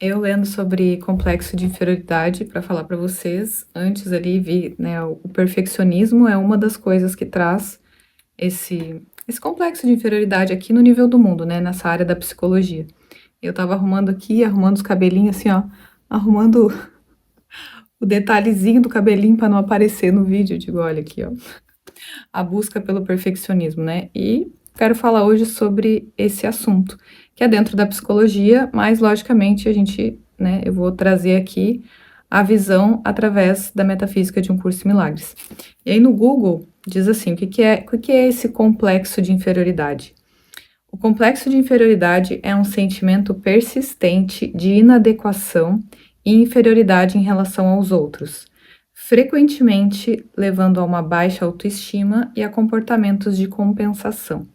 Eu lendo sobre complexo de inferioridade para falar para vocês, antes ali vi, né, o perfeccionismo é uma das coisas que traz esse complexo de inferioridade aqui no nível do mundo, né, nessa área da psicologia. Eu estava arrumando aqui, arrumando os cabelinhos assim, ó, arrumando o detalhezinho do cabelinho para não aparecer no vídeo. Eu digo, olha aqui, ó, a busca pelo perfeccionismo, né? E quero falar hoje sobre esse assunto, que é dentro da psicologia, mas logicamente a gente, né, eu vou trazer aqui a visão através da metafísica de um curso em milagres. E aí no Google diz assim, o que é esse complexo de inferioridade? O complexo de inferioridade é um sentimento persistente de inadequação e inferioridade em relação aos outros, frequentemente levando a uma baixa autoestima e a comportamentos de compensação.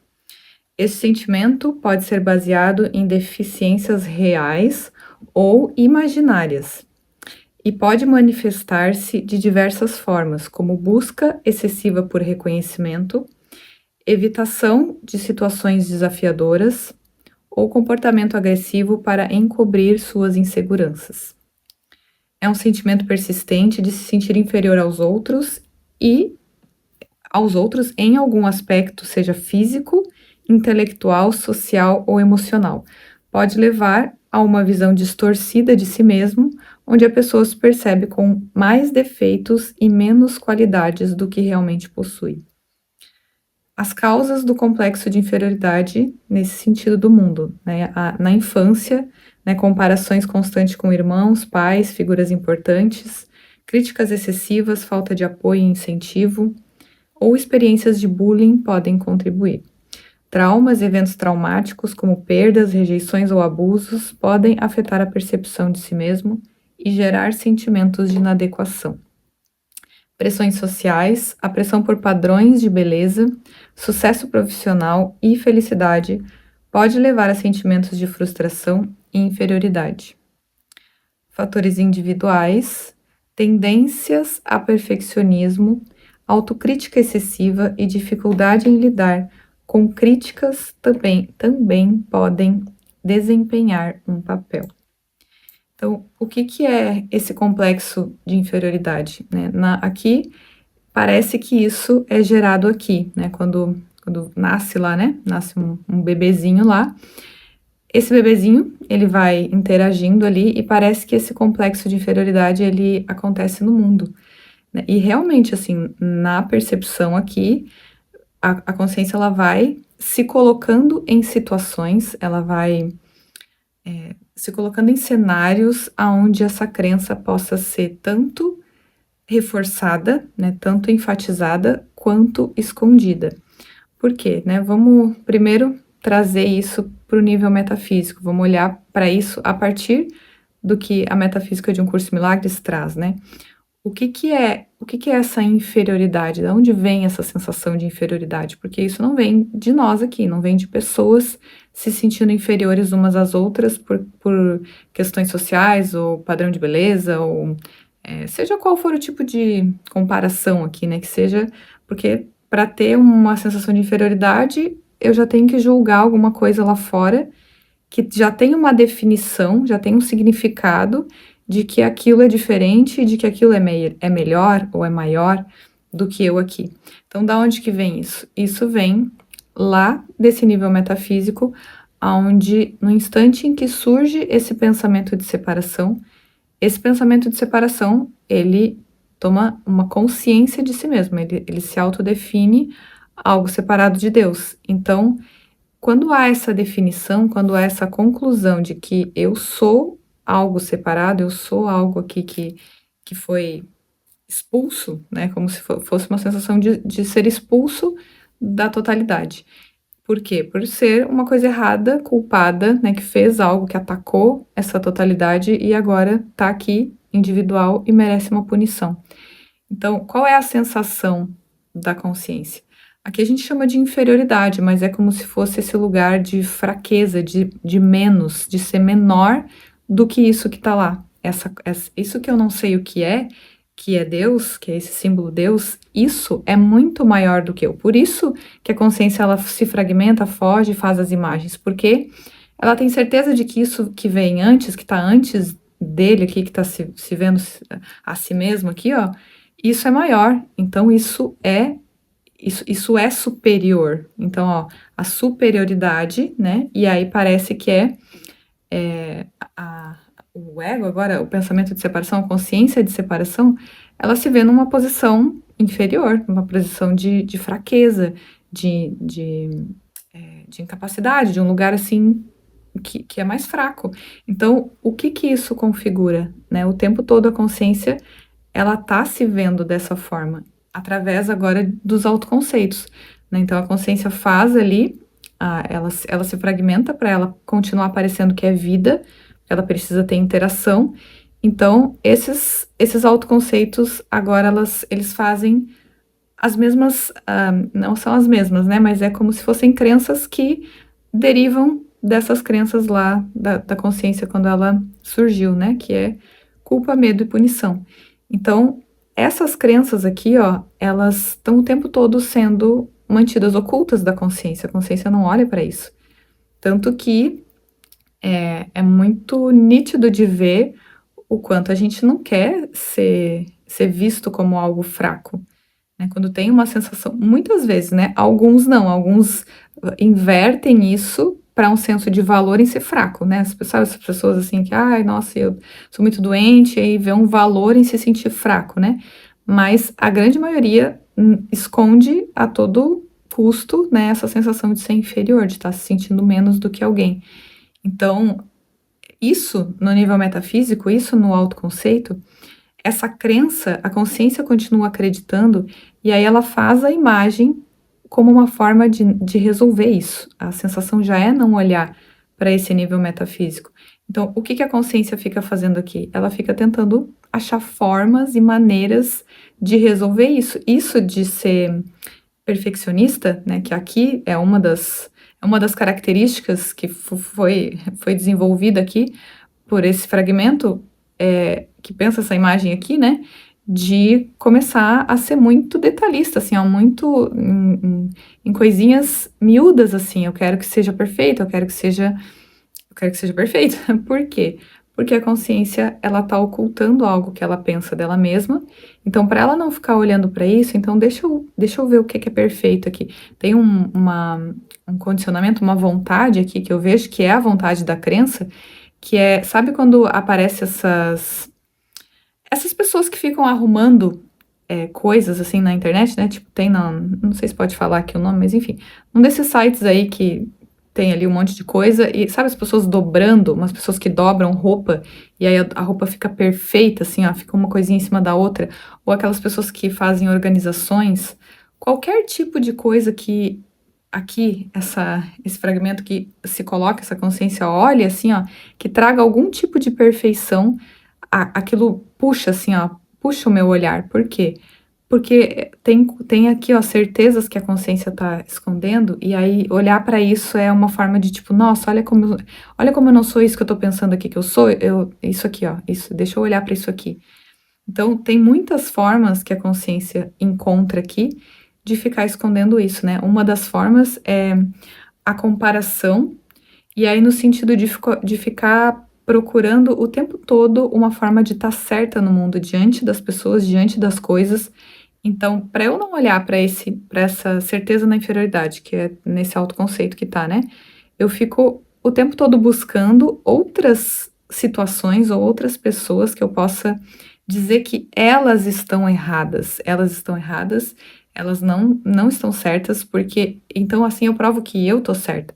Esse sentimento pode ser baseado em deficiências reais ou imaginárias e pode manifestar-se de diversas formas, como busca excessiva por reconhecimento, evitação de situações desafiadoras ou comportamento agressivo para encobrir suas inseguranças. É um sentimento persistente de se sentir inferior e aos outros em algum aspecto, seja físico, intelectual, social ou emocional. Pode levar a uma visão distorcida de si mesmo, onde a pessoa se percebe com mais defeitos e menos qualidades do que realmente possui. As causas do complexo de inferioridade nesse sentido do mundo, né? Na infância, né, comparações constantes com irmãos, pais, figuras importantes, críticas excessivas, falta de apoio e incentivo, ou experiências de bullying podem contribuir. Traumas, eventos traumáticos, como perdas, rejeições ou abusos, podem afetar a percepção de si mesmo e gerar sentimentos de inadequação. Pressões sociais, a pressão por padrões de beleza, sucesso profissional e felicidade pode levar a sentimentos de frustração e inferioridade. Fatores individuais, tendências a perfeccionismo, autocrítica excessiva e dificuldade em lidar com críticas também podem desempenhar um papel. Então, o que é esse complexo de inferioridade, né? Aqui, parece que isso é gerado aqui, né? Quando nasce lá, né? Nasce um bebezinho lá. Esse bebezinho, ele vai interagindo ali e parece que esse complexo de inferioridade, ele acontece no mundo, né? E realmente, assim, na percepção aqui, a consciência, ela vai se colocando em situações, ela vai se colocando em cenários aonde essa crença possa ser tanto reforçada, né, tanto enfatizada, quanto escondida. Por quê, né? Vamos primeiro trazer isso para o nível metafísico, vamos olhar para isso a partir do que a metafísica de um curso em milagres traz, né? O que é essa inferioridade? De onde vem essa sensação de inferioridade? Porque isso não vem de nós aqui, não vem de pessoas se sentindo inferiores umas às outras por questões sociais, ou padrão de beleza, ou seja qual for o tipo de comparação aqui, né? Que seja, porque para ter uma sensação de inferioridade, eu já tenho que julgar alguma coisa lá fora que já tem uma definição, já tem um significado de que aquilo é diferente, de que aquilo é melhor ou é maior do que eu aqui. Então, da onde que vem isso? Isso vem lá desse nível metafísico, onde no instante em que surge esse pensamento de separação, esse pensamento de separação, ele toma uma consciência de si mesmo, ele se autodefine algo separado de Deus. Então, quando há essa definição, quando há essa conclusão de que eu sou algo separado, eu sou algo aqui que foi expulso, né, como se fosse uma sensação de ser expulso da totalidade. Por quê? Por ser uma coisa errada, culpada, né, que fez algo, que atacou essa totalidade e agora está aqui, individual, e merece uma punição. Então, qual é a sensação da consciência? Aqui a gente chama de inferioridade, mas é como se fosse esse lugar de fraqueza, de menos, de ser menor do que isso que está lá. Isso que eu não sei o que é Deus, que é esse símbolo Deus, isso é muito maior do que eu. Por isso que a consciência, ela se fragmenta, foge, faz as imagens, porque ela tem certeza de que isso que vem antes, que tá antes dele aqui, que tá se vendo a si mesmo aqui, ó, isso é maior. Então, isso é superior. Então, ó, a superioridade, né? E aí parece que a- o ego agora, o pensamento de separação, a consciência de separação, ela se vê numa posição inferior, numa posição de fraqueza, de incapacidade, de um lugar assim que é mais fraco. Então, o que que isso configura, né? O tempo todo a consciência, ela tá se vendo dessa forma, através agora dos autoconceitos, né? Então, a consciência faz ali, ela se fragmenta para ela continuar parecendo que é vida, ela precisa ter interação. Então, esses autoconceitos, agora eles fazem as mesmas, não são as mesmas, né? Mas é como se fossem crenças que derivam dessas crenças lá da consciência quando ela surgiu, né? Que é culpa, medo e punição. Então, essas crenças aqui, ó, elas estão o tempo todo sendo mantidas ocultas da consciência. A consciência não olha para isso. Tanto que é muito nítido de ver o quanto a gente não quer ser visto como algo fraco, né? Quando tem uma sensação, muitas vezes, né? Alguns não, alguns invertem isso para um senso de valor em ser fraco, né? As pessoas assim que, ai, nossa, eu sou muito doente, e aí vê um valor em se sentir fraco, né? Mas a grande maioria esconde a todo custo, né, essa sensação de ser inferior, de estar se sentindo menos do que alguém. Então, isso no nível metafísico, isso no autoconceito, essa crença, a consciência continua acreditando, e aí ela faz a imagem como uma forma de resolver isso. A sensação já é não olhar para esse nível metafísico. Então, o que que a consciência fica fazendo aqui? Ela fica tentando achar formas e maneiras de resolver isso. Isso de ser perfeccionista, né, que aqui é uma das características que foi desenvolvida aqui por esse fragmento, que pensa essa imagem aqui, né, de começar a ser muito detalhista, assim, ó, muito em coisinhas miúdas, assim, eu quero que seja perfeito, eu quero que seja perfeito. Por quê? Porque a consciência, ela tá ocultando algo que ela pensa dela mesma. Então, para ela não ficar olhando para isso, então deixa eu ver o que é perfeito aqui. Tem um condicionamento, uma vontade aqui que eu vejo, que é a vontade da crença, que é, sabe quando aparece essas pessoas que ficam arrumando coisas assim na internet, né? Tipo, tem não sei se pode falar aqui o nome, mas enfim, um desses sites aí que tem ali um monte de coisa, e sabe as pessoas dobrando, umas pessoas que dobram roupa, e aí a roupa fica perfeita, assim, ó, fica uma coisinha em cima da outra, ou aquelas pessoas que fazem organizações, qualquer tipo de coisa que aqui, esse fragmento que se coloca, essa consciência olha, assim, ó, que traga algum tipo de perfeição, aquilo puxa, assim, ó, puxa o meu olhar. Por quê? Porque tem aqui, ó, certezas que a consciência tá escondendo, e aí olhar para isso é uma forma de tipo, nossa, olha como eu não sou isso que eu tô pensando aqui que eu sou, isso aqui, ó, isso, deixa eu olhar para isso aqui. Então, tem muitas formas que a consciência encontra aqui de ficar escondendo isso, né? Uma das formas é a comparação, e aí no sentido de ficar procurando o tempo todo uma forma de estar certa no mundo, diante das pessoas, diante das coisas. Então, para eu não olhar para essa certeza na inferioridade, que é nesse autoconceito que tá, né? Eu fico o tempo todo buscando outras situações ou outras pessoas que eu possa dizer que elas estão erradas, elas não estão certas, porque então assim eu provo que eu tô certa.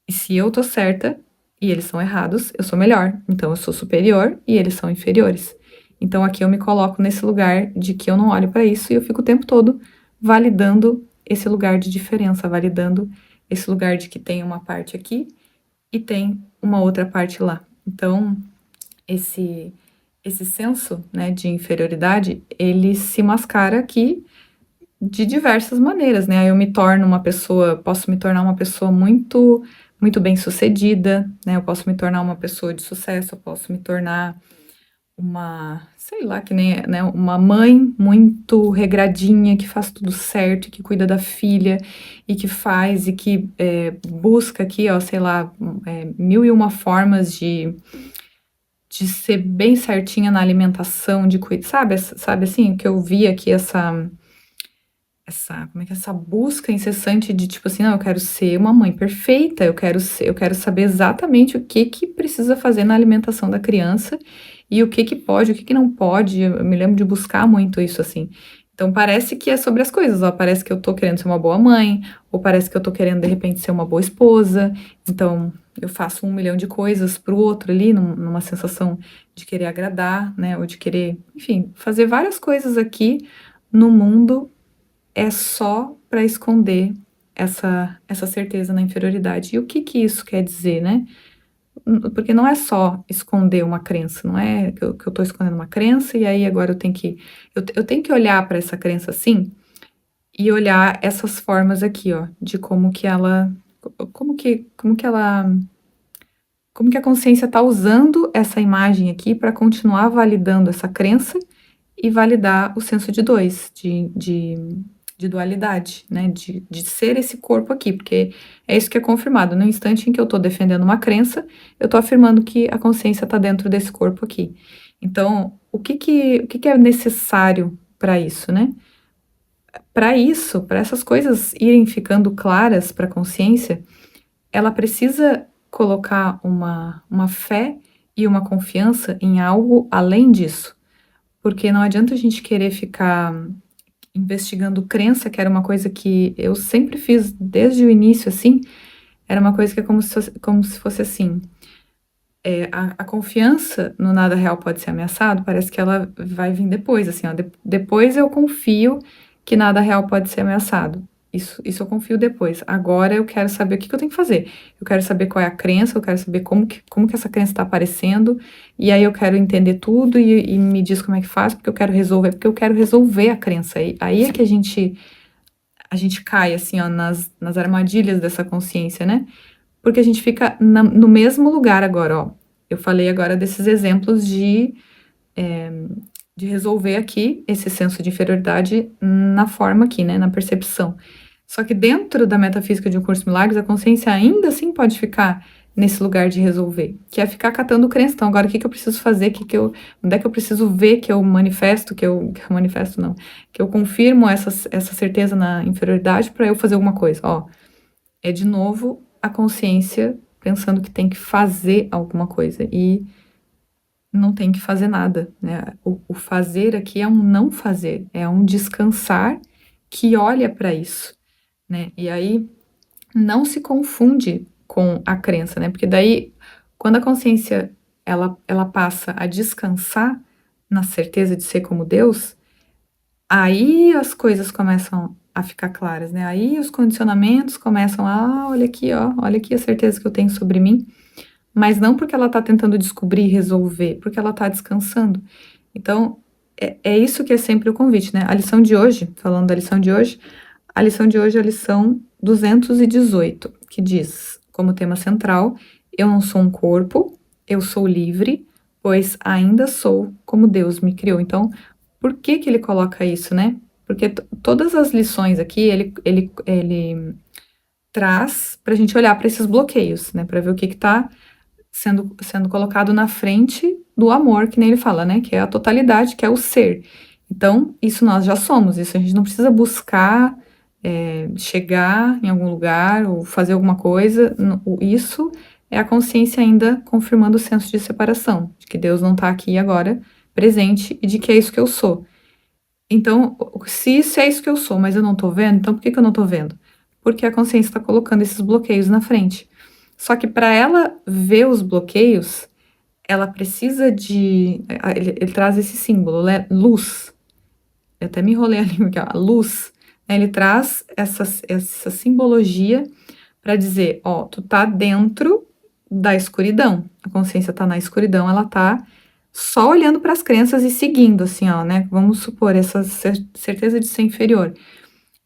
E se eu tô certa e eles são errados, eu sou melhor. Então eu sou superior e eles são inferiores. Então aqui eu me coloco nesse lugar de que eu não olho para isso e eu fico o tempo todo validando esse lugar de diferença, validando esse lugar de que tem uma parte aqui e tem uma outra parte lá. Então, esse senso, né, de inferioridade, ele se mascara aqui de diversas maneiras, né? Aí eu me torno uma pessoa, posso me tornar uma pessoa muito bem-sucedida, né? Eu posso me tornar uma pessoa de sucesso, eu posso me tornar sei lá, que nem, né, uma mãe muito regradinha, que faz tudo certo, que cuida da filha e que faz e que busca aqui, ó, sei lá, mil e uma formas de ser bem certinha na alimentação, de cuidar, sabe assim, o que eu vi aqui, como é que é, essa busca incessante de tipo assim, não, eu quero ser uma mãe perfeita, eu quero saber exatamente o que que precisa fazer na alimentação da criança e o que que pode, o que que não pode. Eu me lembro de buscar muito isso assim. Então parece que é sobre as coisas, ó, parece que eu tô querendo ser uma boa mãe, ou parece que eu tô querendo de repente ser uma boa esposa. Então eu faço um milhão de coisas pro outro ali, numa sensação de querer agradar, né, ou de querer, enfim, fazer várias coisas aqui no mundo é só para esconder essa certeza na inferioridade. E o que que isso quer dizer, né? Porque não é só esconder uma crença, não é que eu tô escondendo uma crença e aí agora eu tenho que olhar para essa crença assim e olhar essas formas aqui, ó, de como que ela, como que a consciência está usando essa imagem aqui para continuar validando essa crença e validar o senso de dois, de dualidade, né? De ser esse corpo aqui, porque é isso que é confirmado. No instante em que eu estou defendendo uma crença, eu estou afirmando que a consciência está dentro desse corpo aqui. Então, o que que é necessário para isso, né? Para isso, para essas coisas irem ficando claras para a consciência, ela precisa colocar uma fé e uma confiança em algo além disso. Porque não adianta a gente querer ficar investigando crença, que era uma coisa que eu sempre fiz desde o início, assim, era uma coisa que é como se fosse assim. A confiança no nada real pode ser ameaçado, parece que ela vai vir depois, assim, ó, depois eu confio que nada real pode ser ameaçado. Isso eu confio depois. Agora eu quero saber o que que eu tenho que fazer. Eu quero saber qual é a crença, eu quero saber como que essa crença está aparecendo, e aí eu quero entender tudo e me diz como é que faz, porque eu quero resolver a crença. Aí é que a gente cai, assim, ó, nas armadilhas dessa consciência, né? Porque a gente fica no mesmo lugar agora, ó. Eu falei agora desses exemplos de resolver aqui esse senso de inferioridade na forma aqui, né, na percepção. Só que dentro da metafísica de Um Curso de Milagres, a consciência ainda assim pode ficar nesse lugar de resolver, que é ficar catando crença. Então, agora o que que eu preciso fazer? Onde é que eu preciso ver que eu manifesto, que eu manifesto não, que eu confirmo essa certeza na inferioridade para eu fazer alguma coisa? Ó, é de novo a consciência pensando que tem que fazer alguma coisa e não tem que fazer nada, né? O fazer aqui é um não fazer, é um descansar que olha para isso, né? E aí não se confunde com a crença, né? Porque daí, quando a consciência ela passa a descansar na certeza de ser como Deus, aí as coisas começam a ficar claras, né? Aí os condicionamentos começam a, olha aqui, ó, olha aqui a certeza que eu tenho sobre mim, mas não porque ela está tentando descobrir e resolver, porque ela está descansando. Então, é isso que é sempre o convite, né? A lição de hoje, falando da lição de hoje, a lição de hoje é a lição 218, que diz, como tema central, eu não sou um corpo, eu sou livre, pois ainda sou como Deus me criou. Então, por que que ele coloca isso, né? Porque todas as lições aqui, ele traz para a gente olhar para esses bloqueios, né? Para ver o que está sendo colocado na frente do amor, que nem ele fala, né? Que é a totalidade, que é o ser. Então, isso nós já somos, isso a gente não precisa buscar chegar em algum lugar ou fazer alguma coisa. Isso é a consciência ainda confirmando o senso de separação, de que Deus não está aqui agora presente e de que é isso que eu sou. Então, se isso é isso que eu sou, mas eu não tô vendo, então por que que eu não tô vendo? Porque a consciência está colocando esses bloqueios na frente. Só que para ela ver os bloqueios, ela precisa de. Ele traz esse símbolo, né? Luz. Eu até me enrolei ali, porque a luz. Né? Ele traz essa simbologia para dizer: ó, tu tá dentro da escuridão. A consciência tá na escuridão, ela tá só olhando para as crenças e seguindo, assim, ó, né? Vamos supor, essa certeza de ser inferior.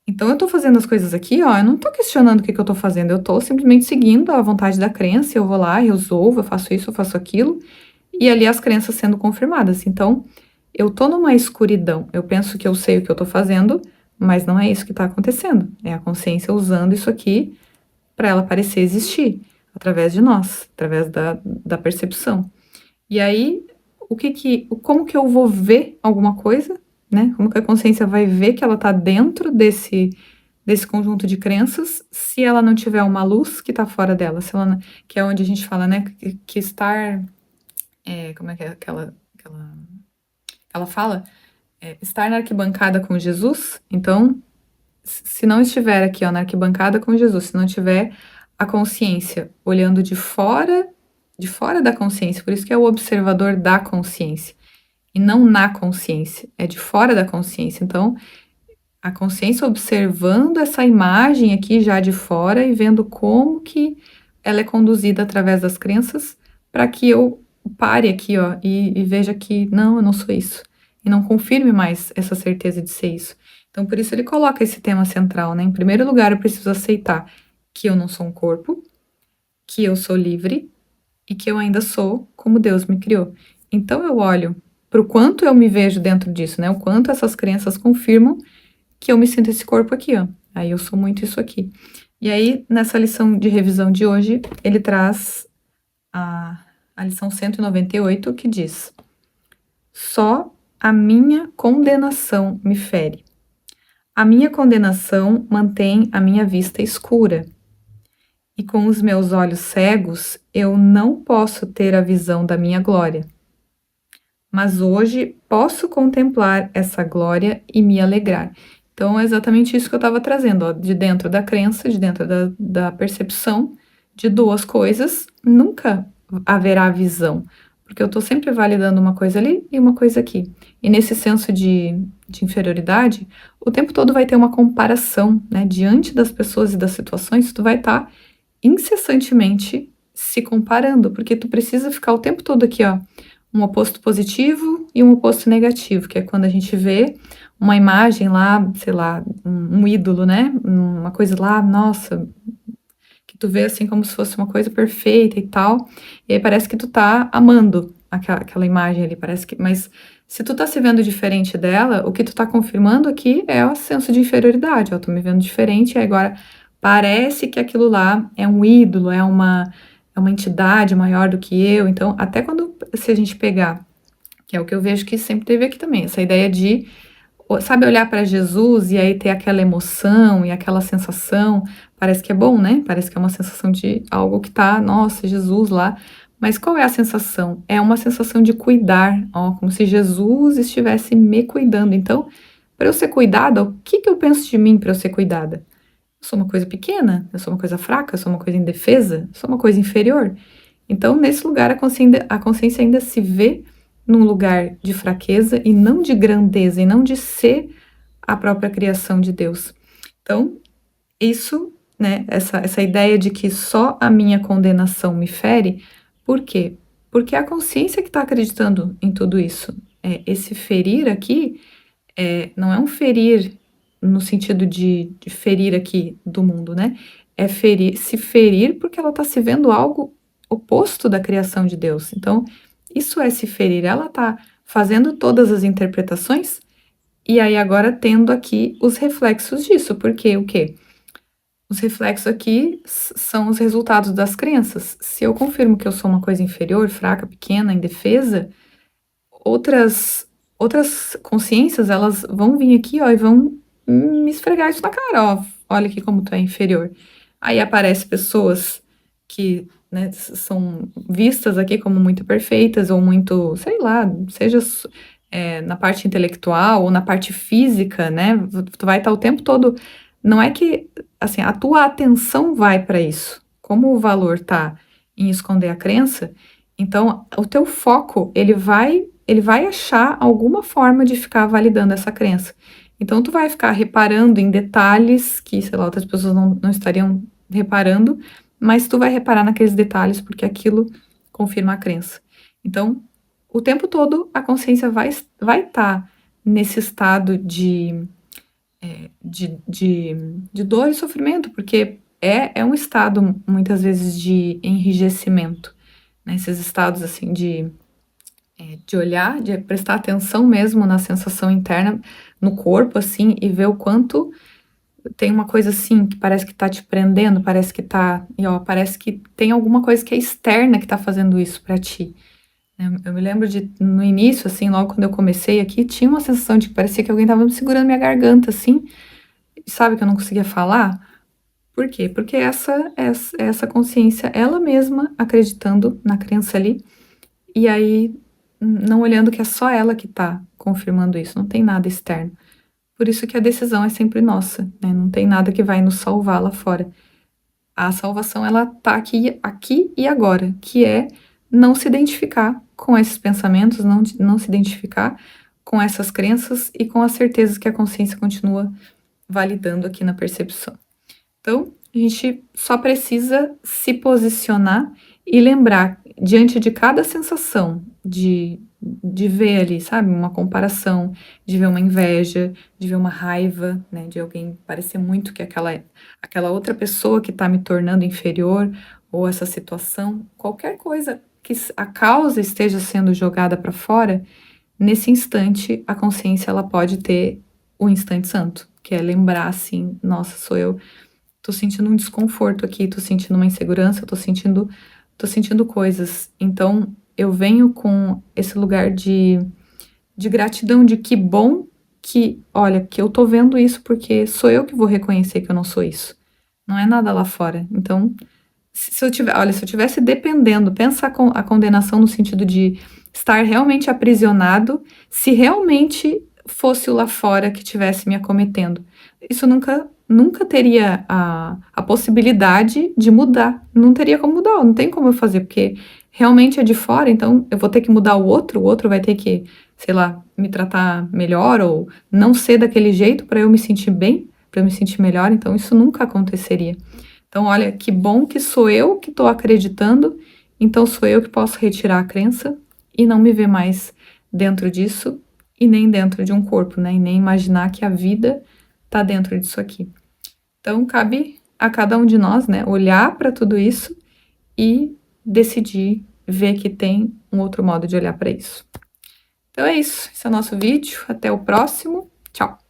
Então, eu tô fazendo as coisas aqui, ó, eu não tô questionando o que que eu tô fazendo, eu tô simplesmente seguindo a vontade da crença, eu vou lá, eu resolvo, eu faço isso, eu faço aquilo, e ali as crenças sendo confirmadas. Então, eu tô numa escuridão. Eu penso que eu sei o que eu tô fazendo, mas não é isso que tá acontecendo. É a consciência usando isso aqui para ela parecer existir, através de nós, através da percepção. E aí, como que eu vou ver alguma coisa, né? Como que a consciência vai ver que ela tá dentro desse conjunto de crenças, se ela não tiver uma luz que tá fora dela, se ela não- que é onde a gente fala, né, que estar, como é que é ela fala? Estar na arquibancada com Jesus. Então, se não estiver aqui, ó, na arquibancada com Jesus, se não tiver a consciência olhando de fora da consciência, por isso que é o observador da consciência, e não na consciência, é de fora da consciência. Então, a consciência observando essa imagem aqui já de fora e vendo como que ela é conduzida através das crenças, para que eu pare aqui, ó, e veja que não, eu não sou isso. E não confirme mais essa certeza de ser isso. Então, por isso ele coloca esse tema central, né? Em primeiro lugar, eu preciso aceitar que eu não sou um corpo, que eu sou livre e que eu ainda sou como Deus me criou. Então, eu olho para o quanto eu me vejo dentro disso, né? O quanto essas crenças confirmam que eu me sinto esse corpo aqui, ó. Aí eu sou muito isso aqui. E aí, nessa lição de revisão de hoje, ele traz a lição 198, que diz: só a minha condenação me fere. A minha condenação mantém a minha vista escura. E com os meus olhos cegos, eu não posso ter a visão da minha glória. Mas hoje posso contemplar essa glória e me alegrar. Então, é exatamente isso que eu estava trazendo, ó, de dentro da crença, de dentro da percepção de duas coisas, nunca haverá visão, porque eu estou sempre validando uma coisa ali e uma coisa aqui. E nesse senso de inferioridade, o tempo todo vai ter uma comparação, né? Diante das pessoas e das situações, tu vai estar incessantemente se comparando, porque tu precisa ficar o tempo todo aqui, ó, um oposto positivo e um oposto negativo, que é quando a gente vê uma imagem lá, sei lá, um ídolo, né? Uma coisa lá, nossa, que tu vê assim como se fosse uma coisa perfeita e tal, e aí parece que tu tá amando aquela imagem ali, parece que, mas se tu tá se vendo diferente dela, o que tu tá confirmando aqui é o senso de inferioridade, ó, tô me vendo diferente, e agora parece que aquilo lá é um ídolo, é uma entidade maior do que eu, então até quando, se a gente pegar, que é o que eu vejo que sempre teve aqui também, essa ideia de, sabe, olhar para Jesus e aí ter aquela emoção e aquela sensação, parece que é bom, né? Parece que é uma sensação de algo que tá, nossa, Jesus lá. Mas qual é a sensação? É uma sensação de cuidar, ó, como se Jesus estivesse me cuidando. Então, para eu ser cuidada, o que que eu penso de mim para eu ser cuidada? Eu sou uma coisa pequena, eu sou uma coisa fraca, eu sou uma coisa indefesa, eu sou uma coisa inferior. Então, nesse lugar, a consciência ainda se vê num lugar de fraqueza e não de grandeza, e não de ser a própria criação de Deus. Então, isso, né, essa ideia de que só a minha condenação me fere, por quê? Porque é a consciência que está acreditando em tudo isso. Esse ferir aqui não é um ferir no sentido de ferir aqui do mundo, né? É ferir, se ferir porque ela está se vendo algo oposto da criação de Deus. Então, isso é se ferir. Ela está fazendo todas as interpretações e aí agora tendo aqui os reflexos disso. Porque o quê? Os reflexos aqui são os resultados das crenças. Se eu confirmo que eu sou uma coisa inferior, fraca, pequena, indefesa, outras consciências, elas vão vir aqui, ó, e vão me esfregar isso na cara, ó. Olha aqui como tu é inferior. Aí aparecem pessoas que, né, são vistas aqui como muito perfeitas ou muito, sei lá, seja na parte intelectual ou na parte física, né? Tu vai estar o tempo todo. Não é que, assim, a tua atenção vai para isso. Como o valor tá em esconder a crença, então o teu foco, ele vai achar alguma forma de ficar validando essa crença. Então, tu vai ficar reparando em detalhes que, sei lá, outras pessoas não estariam reparando, mas tu vai reparar naqueles detalhes porque aquilo confirma a crença. Então, o tempo todo a consciência vai estar nesse estado de dor e sofrimento, porque é um estado, muitas vezes, de enrijecimento, né? Esses estados, assim, de olhar, de prestar atenção mesmo na sensação interna, no corpo, assim, e ver o quanto tem uma coisa assim que parece que tá te prendendo, parece que tá, e ó, parece que tem alguma coisa que é externa que tá fazendo isso pra ti. Eu me lembro de, no início, assim, logo quando eu comecei aqui, tinha uma sensação de que parecia que alguém tava me segurando minha garganta, assim, e sabe que eu não conseguia falar? Por quê? Porque essa consciência, ela mesma acreditando na crença ali, e aí não olhando que é só ela que tá confirmando isso, não tem nada externo. Por isso que a decisão é sempre nossa, né? Não tem nada que vai nos salvar lá fora. A salvação, ela tá aqui e agora, que é não se identificar com esses pensamentos, não se identificar com essas crenças e com as certezas que a consciência continua validando aqui na percepção. Então, a gente só precisa se posicionar e lembrar, diante de cada sensação, de ver ali, sabe, uma comparação, de ver uma inveja, de ver uma raiva, né, de alguém parecer muito que aquela outra pessoa que está me tornando inferior, ou essa situação, qualquer coisa que a causa esteja sendo jogada para fora, nesse instante a consciência ela pode ter o instante santo, que é lembrar assim, nossa, sou eu. Tô sentindo um desconforto aqui, tô sentindo uma insegurança, tô sentindo coisas. Então, eu venho com esse lugar de gratidão, de que bom que, olha, que eu tô vendo isso porque sou eu que vou reconhecer que eu não sou isso. Não é nada lá fora. Então, se eu tivesse dependendo, pensa a condenação no sentido de estar realmente aprisionado, se realmente fosse o lá fora que estivesse me acometendo. Isso nunca teria a possibilidade de mudar. Não teria como mudar, não tem como eu fazer, porque realmente é de fora, então eu vou ter que mudar o outro vai ter que, sei lá, me tratar melhor ou não ser daquele jeito para eu me sentir bem, para eu me sentir melhor, então isso nunca aconteceria. Então, olha, que bom que sou eu que estou acreditando, então sou eu que posso retirar a crença e não me ver mais dentro disso e nem dentro de um corpo, né? E nem imaginar que a vida está dentro disso aqui. Então, cabe a cada um de nós, né, olhar para tudo isso e decidir ver que tem um outro modo de olhar para isso. Então é isso, esse é o nosso vídeo. Até o próximo. Tchau!